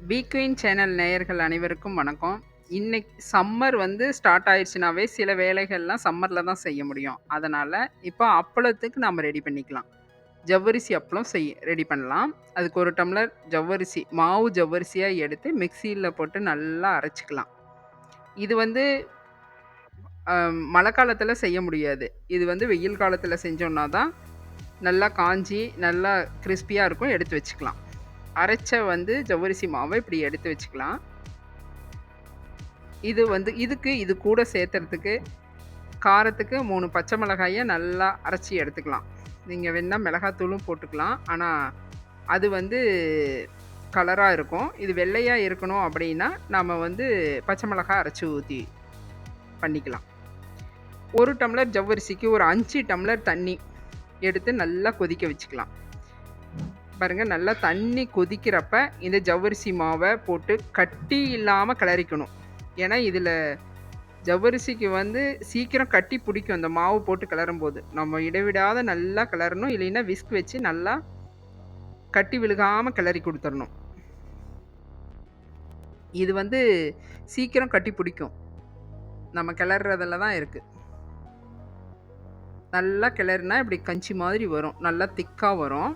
வீக்வீன் channel நேயர்கள் அனைவருக்கும் வணக்கம். இன்னைக்கு சம்மர் வந்து ஸ்டார்ட் ஆயிடுச்சுனாவே சில வேலைகள்லாம் சம்மர்ல தான் செய்ய முடியும். அதனால இப்போ அப்பளத்துக்கு நம்ம ரெடி பண்ணிக்கலாம். ஜவ்வரிசி அப்பளம் ரெடி பண்ணலாம். அதுக்கு 1 டம்ளர் ஜவ்வரிசி மாவு ஜவ்வரிசியா எடுத்து மிக்ஸியில போட்டு நல்லா அரைச்சுக்கலாம். இது வந்து மழை காலத்துல செய்ய முடியாது. இது வந்து வெயில் காலத்துல செஞ்சோம்னா தான் நல்லா காஞ்சி நல்லா கிரிஸ்பியா இருக்கும். எடுத்து வச்சுக்கலாம். அரைச்ச வந்து ஜவ்வரிசி மாவை இப்படி எடுத்து வச்சுக்கலாம். இது கூட சேர்த்துறதுக்கு காரத்துக்கு 3 பச்சை மிளகாய நல்லா அரைச்சி எடுத்துக்கலாம். நீங்க வேணா மிளகாத்தூளும் போட்டுக்கலாம். ஆனா, அது வந்து கலரா இருக்கும். இது வெள்ளையா இருக்கணும் அப்படின்னா, நாம வந்து பச்சை மிளகாய் அரைச்சு ஊத்தி பண்ணிக்கலாம். 1 டம்ளர் ஜவ்வரிசிக்கு ஒரு 5 டம்ளர் தண்ணி எடுத்து நல்லா கொதிக்க வச்சுக்கலாம். பாருங்க நல்லா தண்ணி கொதிக்கிறப்ப இந்த ஜவ்வரிசி மாவை போட்டு கட்டி இல்லாம கிளறிக்கணும். ஏன்னா இதில் ஜவ்வரிசிக்கு வந்து சீக்கிரம் கட்டி பிடிக்கும் அந்த மாவு போட்டு கிளறும்போது. நம்ம இடைவிடாத நல்லா கிளறணும். இல்லைன்னா விஸ்க் வச்சு நல்லா கட்டி விழுகாம கிளறி கொடுத்துடணும். இது வந்து சீக்கிரம் கட்டி பிடிக்கும். நம்ம கிளறதுல தான் இருக்கு. நல்லா கிளறினா இப்படி கஞ்சி மாதிரி வரும். நல்லா திக்கா வரும்.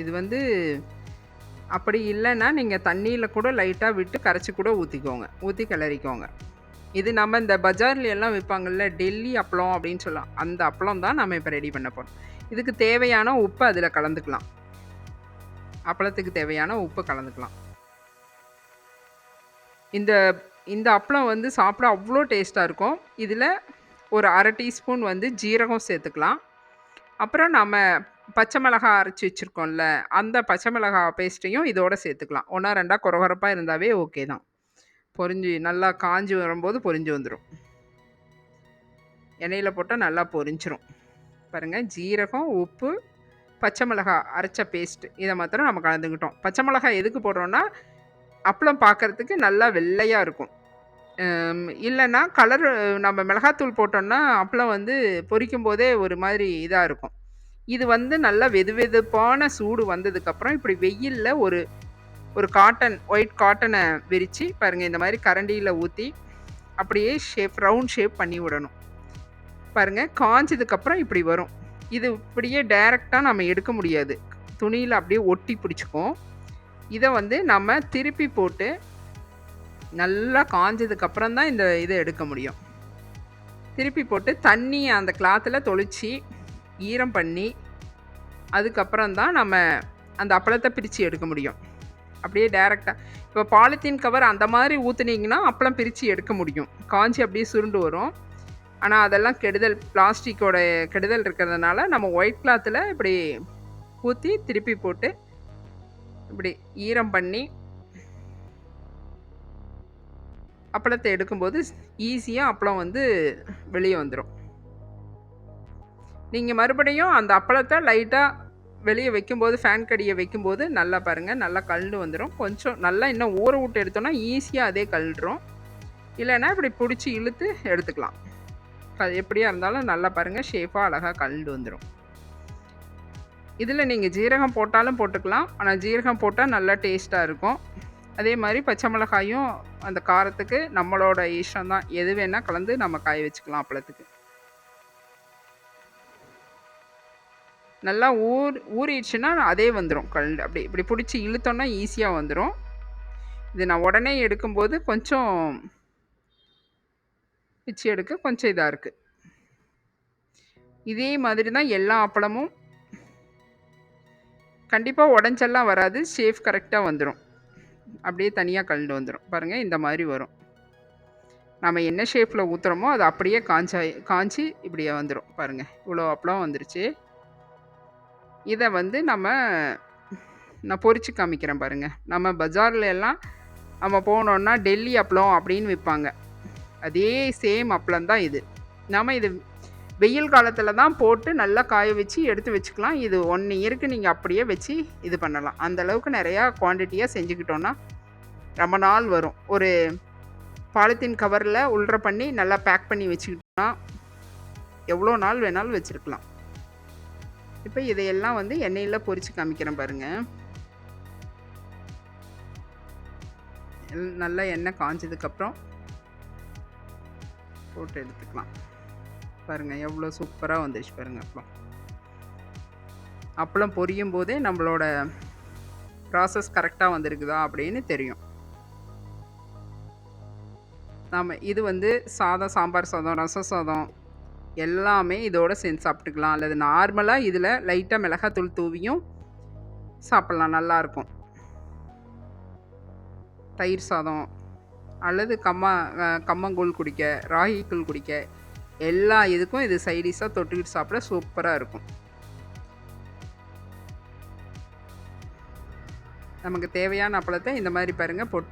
இது வந்து அப்படி இல்லைன்னா நீங்கள் தண்ணியில் கூட லைட்டாக விட்டு கரைச்சி கூட ஊற்றிக்கோங்க. ஊற்றி கிளறிக்கோங்க. இது நம்ம இந்த பஜார்ல எல்லாம் விற்பாங்கள்ல டெல்லி அப்பளம் அப்படின்னு சொல்லலாம். அந்த அப்பளம் தான் நம்ம இப்போ ரெடி பண்ண போகிறோம். இதுக்கு தேவையான உப்பு அதில் கலந்துக்கலாம். அப்பளத்துக்கு தேவையான உப்பு கலந்துக்கலாம். இந்த இந்த அப்பளம் வந்து சாப்பிட அவ்வளோ டேஸ்ட்டாக இருக்கும். இதில் ஒரு 1/2 டீஸ்பூன் வந்து ஜீரகம் சேர்த்துக்கலாம். அப்புறம் நம்ம பச்சை மிளகாய் அரைச்சி வச்சுருக்கோம்ல, அந்த பச்சை மிளகாய் பேஸ்ட்டையும் இதோட சேர்த்துக்கலாம். 1 2 கொரகொரப்பாக இருந்தாவே ஓகே தான். பொரிஞ்சு நல்லா காஞ்சி வரும்போது பொரிஞ்சு வந்துடும். எண்ணெயில் போட்டால் நல்லா பொரிஞ்சிரும். பாருங்கள், ஜீரகம், உப்பு, பச்சை மிளகாய் அரைச்ச பேஸ்ட்டு இதை மாத்திரம் நம்ம கலந்துக்கிட்டோம். பச்சை மிளகாய் எதுக்கு போடுறோன்னா அப்பளம் பார்க்குறதுக்கு நல்லா வெள்ளையாக இருக்கும். இல்லைன்னா கலர் நம்ம மிளகாத்தூள் போட்டோம்னா அப்பளம் வந்து பொரிக்கும் போதே ஒரு மாதிரி இதாக இருக்கும். இது வந்து நல்லா வெதுவெதுப்பான சூடு வந்ததுக்கப்புறம் இப்படி வெயிலில் ஒரு ஒரு ஒயிட் காட்டனை விரித்து பாருங்கள், இந்த மாதிரி கரண்டியில் ஊற்றி அப்படியே ரவுண்ட் ஷேப் பண்ணி விடணும். பாருங்கள், காஞ்சதுக்கப்புறம் இப்படி வரும். இது இப்படியே டைரெக்டாக நம்ம எடுக்க முடியாது. துணியில் அப்படியே ஒட்டி பிடிச்சிக்கும். இதை வந்து நம்ம திருப்பி போட்டு நல்லா காஞ்சதுக்கப்புறம் தான் இதை எடுக்க முடியும். திருப்பி போட்டு தண்ணி அந்த கிளாத்தில் தொளிச்சு ஈரம் பண்ணி அதுக்கப்புறம் தான் நம்ம அந்த அப்பளத்தை பிரித்து எடுக்க முடியும். அப்படியே டைரெக்டாக இப்போ பாலித்தீன் கவர் அந்த மாதிரி ஊற்றுனீங்கன்னா அப்பளம் பிரித்து எடுக்க முடியும். காஞ்சி அப்படியே சுருண்டு வரும். ஆனால் அதெல்லாம் கெடுதல், பிளாஸ்டிக்கோட கெடுதல் இருக்கிறதுனால நம்ம ஒயிட் கிளாத்தில் இப்படி ஊற்றி திருப்பி போட்டு இப்படி ஈரம் பண்ணி அப்பளத்தை எடுக்கும்போது ஈஸியாக அப்பளம் வந்து வெளியே வந்துடும். நீங்கள் மறுபடியும் அந்த அப்பளத்தை லைட்டாக வெளியே வைக்கும்போது, ஃபேன் கடியை வைக்கும்போது நல்லா பாருங்கள், நல்லா கழண்டு வந்துடும். கொஞ்சம் நல்லா இன்னும் ஊற விட்டு எடுத்தோன்னா ஈஸியாக அதே கழண்டுரும். இல்லைன்னா இப்படி பிடிச்சி இழுத்து எடுத்துக்கலாம். எப்படியா இருந்தாலும் நல்லா பாருங்கள், ஷேப்பாக அழகாக கழண்டு வந்துடும். இதில் நீங்கள் ஜீரகம் போட்டாலும் போட்டுக்கலாம். ஆனால் ஜீரகம் போட்டால் நல்லா டேஸ்ட்டாக இருக்கும். அதே மாதிரி பச்சை மிளகாயும் அந்த காரத்துக்கு நம்மளோட இஷ்டம் தான். எது வேணால் கலந்து நம்ம காய வச்சுக்கலாம் அப்பளத்துக்கு. நல்லா ஊறிடுச்சுன்னா அதே வந்துடும் கழண்டு. அப்படி இப்படி பிடிச்சி இழுத்தோன்னா ஈஸியாக வந்துடும். இது நான் உடனே எடுக்கும்போது கொஞ்சம் பிச்சு எடுக்க கொஞ்சம் இதாக இருக்குது. இதே மாதிரி தான் எல்லா அப்பளமும். கண்டிப்பாக உடஞ்செல்லாம் வராது. ஷேப் கரெக்டாக வந்துடும். அப்படியே தனியாக கழண்டு வந்துடும். பாருங்கள், இந்த மாதிரி வரும். நம்ம என்ன ஷேப்பில் ஊற்றுறோமோ அது அப்படியே காஞ்சி இப்படியே வந்துடும். பாருங்கள், இவ்வளோ அப்பளம் வந்துருச்சு. இதை வந்து நான் பொரிச்சு காமிக்கிறேன் பாருங்கள். நம்ம பஜாரில் எல்லாம் நம்ம போனோன்னா டெல்லி அப்பளம் அப்படின்னு விற்பாங்க. அதே சேம் அப்பளம் தான் இது. இது வெயில் காலத்தில் தான் போட்டு நல்லா காய வச்சு எடுத்து வச்சுக்கலாம். இது 1 இயருக்கு நீங்கள் அப்படியே வச்சு இது பண்ணலாம். அந்தளவுக்கு நிறையா குவான்டிட்டியாக செஞ்சுக்கிட்டோன்னா ரொம்ப நாள் வரும். ஒரு பாலித்தீன் கவரில் உள்ற பண்ணி நல்லா பேக் பண்ணி வச்சுக்கிட்டோன்னா எவ்வளோ நாள் வேணாலும் வச்சுருக்கலாம். இப்போ இதையெல்லாம் வந்து எண்ணெயில பொரிச்சு காமிக்கிறேன் பாருங்கள். நல்லா எண்ணெய் காஞ்சதுக்கப்புறம் போட்டு எடுத்துக்கலாம். பாருங்கள் எவ்வளோ சூப்பராக வந்துருச்சு பாருங்கள் அப்பளம். அப்பளம் பொரியும் போதே நம்மளோட ப்ராசஸ் கரெக்டாக வந்திருக்குதா அப்படின்னு தெரியும். நாம் இது வந்து சாதம், சாம்பார் சாதம், ரசம் சாதம் எல்லாமே இதோடு சேர்ந்து சாப்பிட்டுக்கலாம். அல்லது நார்மலாக இதில் லைட்டாக மிளகாத்தூள் தூவியும் சாப்பிட்லாம், நல்லாயிருக்கும். தயிர் சாதம் அல்லது கம்மங்கூழ் குடிக்க, ராகிக்கூழ் குடிக்க எல்லா இதுக்கும் இது சைடிஷாக தொட்டுக்கிட்டு சாப்பிட சூப்பராக இருக்கும். நமக்கு தேவையான அப்பளத்தை இந்த மாதிரி பாருங்கள்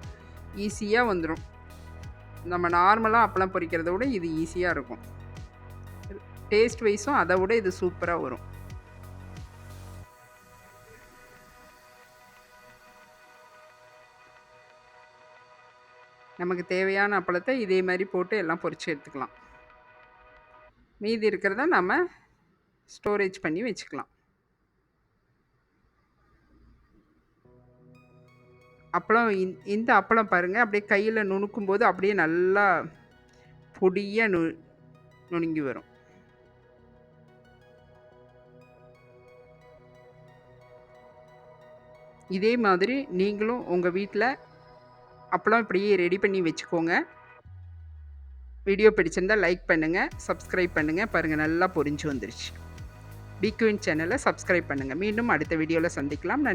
ஈஸியாக வந்துடும். நம்ம நார்மலாக அப்பளம் பொரிக்கிறத விட இது ஈஸியாக இருக்கும். டேஸ்ட் வைஸும் அதை விட இது சூப்பராக வரும். நமக்கு தேவையான அப்பளத்தை இதே மாதிரி போட்டு எல்லாம் பொரித்து எடுத்துக்கலாம். மீதி இருக்கிறத நம்ம ஸ்டோரேஜ் பண்ணி வச்சுக்கலாம். அப்பளம் இந்த அப்பளம் பாருங்கள், அப்படியே கையில் நுணுக்கும் போது அப்படியே நல்லா பொடியாக நுணுங்கி வரும். இதே மாதிரி நீங்களும் உங்கள் வீட்டில் அப்பளம் இப்படியே ரெடி பண்ணி வச்சுக்கோங்க. வீடியோ பிடிச்சிருந்தால் லைக் பண்ணுங்கள், சப்ஸ்கிரைப் பண்ணுங்கள். பாருங்கள் நல்லா பொரிஞ்சு வந்துருச்சு. பி குயின் சேனலை சப்ஸ்கிரைப் பண்ணுங்கள். மீண்டும் அடுத்த வீடியோவில் சந்திக்கலாம்.